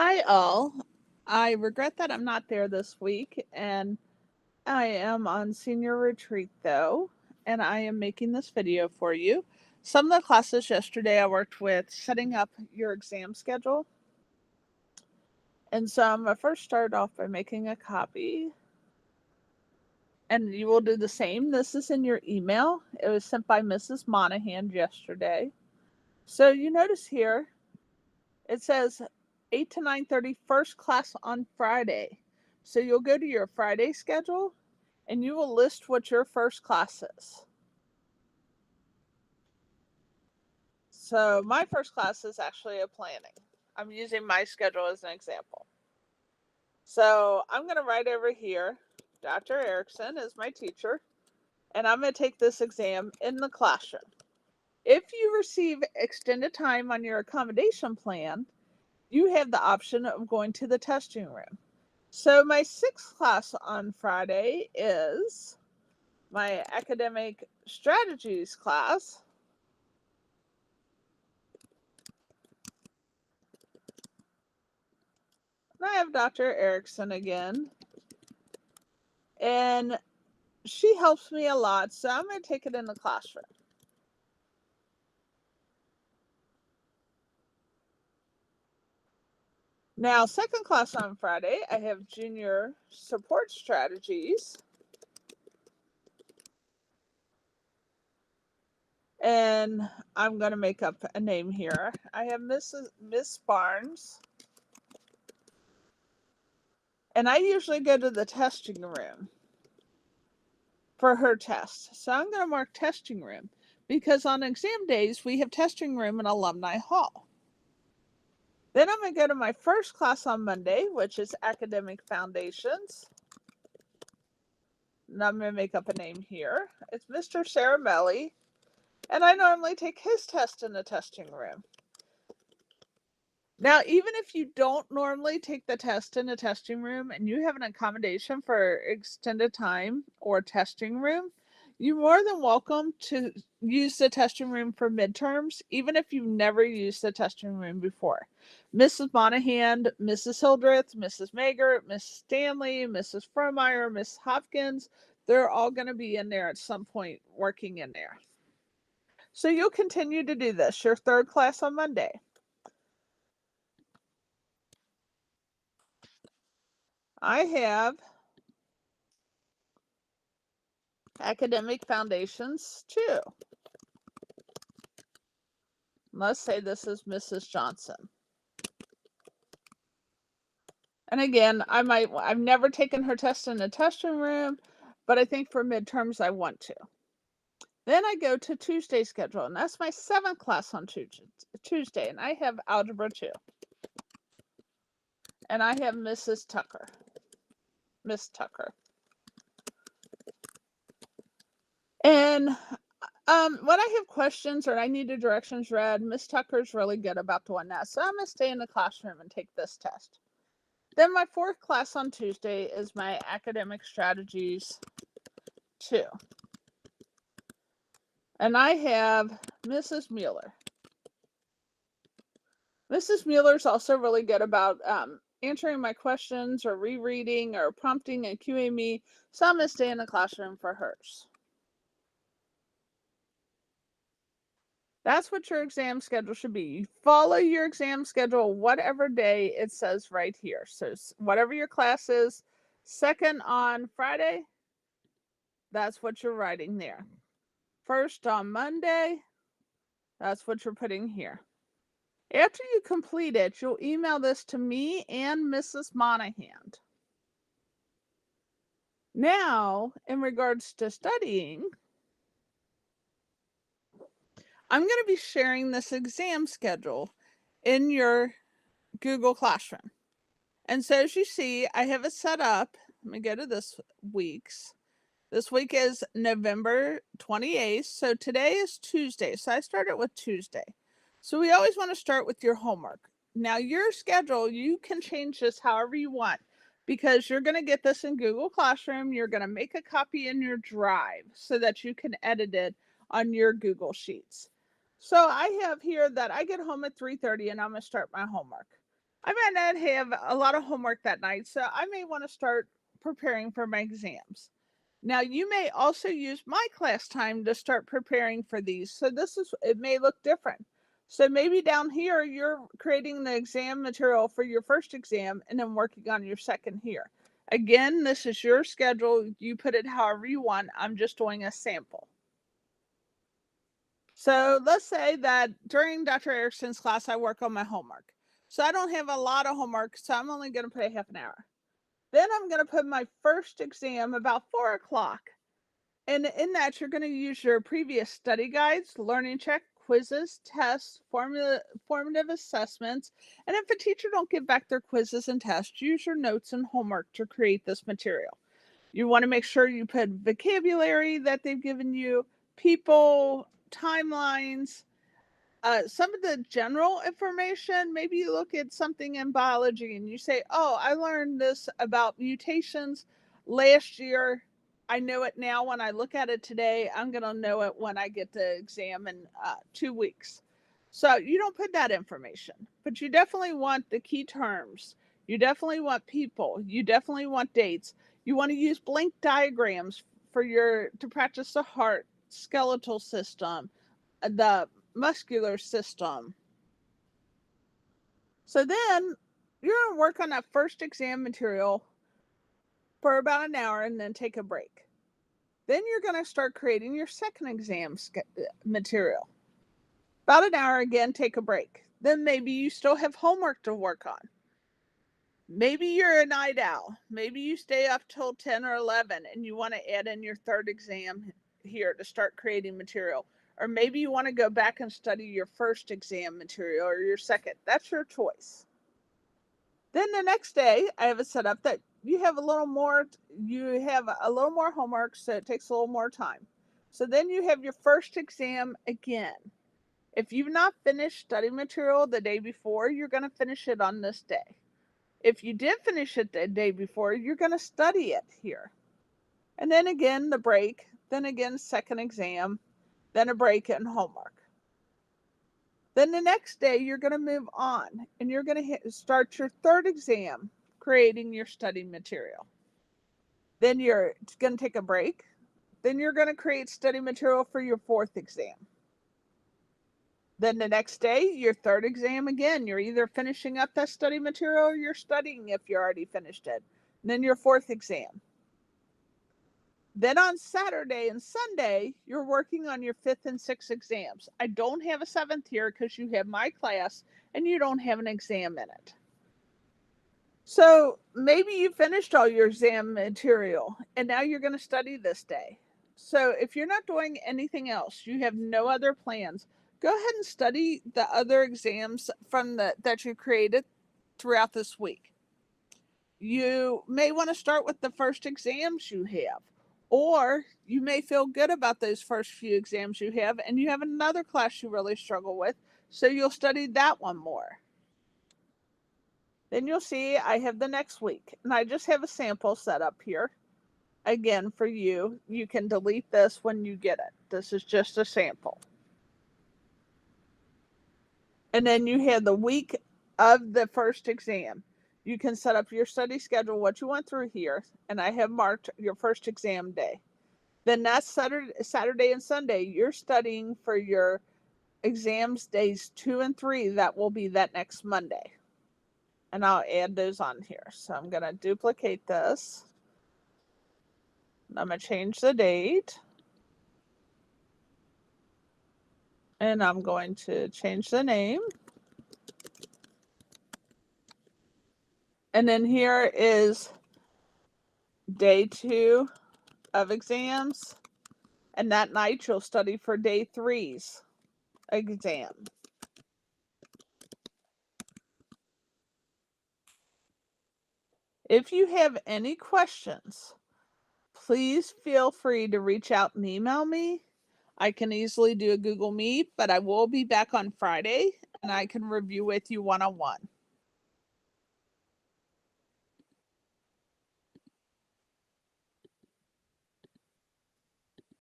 Hi, all. I regret that I'm not there this week, and I am on senior retreat though, and I am making this video for you. Some of the classes yesterday I worked with setting up your exam schedule. And so I'm going to first start off by making a copy. And you will do the same. This is in your email. It was sent by Mrs. Monahan yesterday. So you notice here, it says 8 to 9:30 first class on Friday. So you'll go to your Friday schedule and you will list what your first class is. So my first class is actually a planning. I'm using my schedule as an example. So I'm going to write over here, Dr. Erickson is my teacher, and I'm going to take this exam in the classroom. If you receive extended time on your accommodation plan, you have the option of going to the testing room. So my sixth class on Friday is my academic strategies class. And I have Dr. Erickson again. And she helps me a lot, so I'm going to take it in the classroom. Now, second class on Friday, I have junior support strategies. And I'm going to make up a name here. I have Miss Barnes. And I usually go to the testing room for her test. So I'm going to mark testing room because on exam days, we have testing room in Alumni Hall. Then I'm going to go to my first class on Monday, which is Academic Foundations. And I'm going to make up a name here. It's Mr. Caramelli. And I normally take his test in the testing room. Now, even if you don't normally take the test in a testing room and you have an accommodation for extended time or testing room, you're more than welcome to use the testing room for midterms, even if you've never used the testing room before. Mrs. Monahan, Mrs. Hildreth, Mrs. Magert, Miss Stanley, Mrs. Fromeyer, Miss Hopkins, they're all going to be in there at some point working in there. So you'll continue to do this, your third class on Monday. I have Academic Foundations 2. Let's say this is Mrs. Johnson. And again, I've never taken her test in a testing room, but I think for midterms I want to. Then I go to Tuesday schedule, and that's my seventh class on Tuesday, and I have Algebra 2. And I have Mrs. Tucker. Miss Tucker. And when I have questions or I need directions read, Miss Tucker's really good about doing that. So I'm going to stay in the classroom and take this test. Then my fourth class on Tuesday is my Academic Strategies 2. And I have Mrs. Mueller. Mrs. Mueller's also really good about answering my questions or rereading or prompting and cueing me. So I'm going to stay in the classroom for hers. That's what your exam schedule should be. You follow your exam schedule whatever day it says right here. So whatever your class is, second on Friday, that's what you're writing there. First on Monday, that's what you're putting here. After you complete it, you'll email this to me and Mrs. Monahan. Now, in regards to studying, I'm going to be sharing this exam schedule in your Google Classroom. And so as you see, I have it set up. Let me go to this week's. This week is November 28th. So today is Tuesday. So I started with Tuesday. So we always want to start with your homework. Now your schedule, you can change this however you want because you're going to get this in Google Classroom. You're going to make a copy in your Drive so that you can edit it on your Google Sheets. So I have here that I get home at 3:30 and I'm going to start my homework. I might not have a lot of homework that night, so I may want to start preparing for my exams. Now, you may also use my class time to start preparing for these. So it may look different. So maybe down here, you're creating the exam material for your first exam and then working on your second here. Again, this is your schedule. You put it however you want. I'm just doing a sample. So let's say that during Dr. Erickson's class, I work on my homework. So I don't have a lot of homework, so I'm only going to put a half an hour. Then I'm going to put my first exam about 4 o'clock. And in that, you're going to use your previous study guides, learning check, quizzes, tests, formative assessments. And if a teacher don't give back their quizzes and tests, use your notes and homework to create this material. You want to make sure you put vocabulary that they've given you, people, timelines, some of the general information. Maybe you look at something in biology and you say, oh, I learned this about mutations last year. I know it now when I look at it today. I'm going to know it when I get the exam in 2 weeks. So you don't put that information, but you definitely want the key terms. You definitely want people. You definitely want dates. You want to use blank diagrams to practice the heart, skeletal system, the muscular system. So then you're going to work on that first exam material for about an hour and then take a break. Then you're going to start creating your second exam material. About an hour again, take a break. Then maybe you still have homework to work on. Maybe you're a night owl. Maybe you stay up till 10 or 11 and you want to add in your third exam here to start creating material. Or maybe you want to go back and study your first exam material or your second. That's your choice. Then the next day, I have it set up that you have a little more homework, so it takes a little more time. So then you have your first exam again. If you've not finished study material the day before, you're going to finish it on this day. If you did finish it the day before, you're going to study it here. And then again, the break, then again, second exam, then a break and homework. Then the next day, you're going to move on and you're going to start your third exam, creating your study material. Then you're going to take a break. Then you're going to create study material for your fourth exam. Then the next day, your third exam again. You're either finishing up that study material or you're studying if you already finished it. And then your fourth exam. Then on Saturday and Sunday, you're working on your fifth and sixth exams. I don't have a seventh here because you have my class and you don't have an exam in it. So maybe you finished all your exam material and now you're going to study this day. So if you're not doing anything else, you have no other plans, go ahead and study the other exams that you created throughout this week. You may want to start with the first exams you have, or you may feel good about those first few exams you have and you have another class you really struggle with, so you'll study that one more. Then you'll see I have the next week, and I just have a sample set up here. Again, for you, you can delete this when you get it. This is just a sample. And then you have the week of the first exam. You can set up your study schedule, what you went through here, and I have marked your first exam day. Then that's Saturday and Sunday, you're studying for your exams days 2 and 3. That will be that next Monday. And I'll add those on here. So I'm going to duplicate this. I'm going to change the date. And I'm going to change the name. And then here is day 2 of exams. And that night you'll study for day 3's exam. If you have any questions, please feel free to reach out and email me. I can easily do a Google Meet, but I will be back on Friday and I can review with you one-on-one.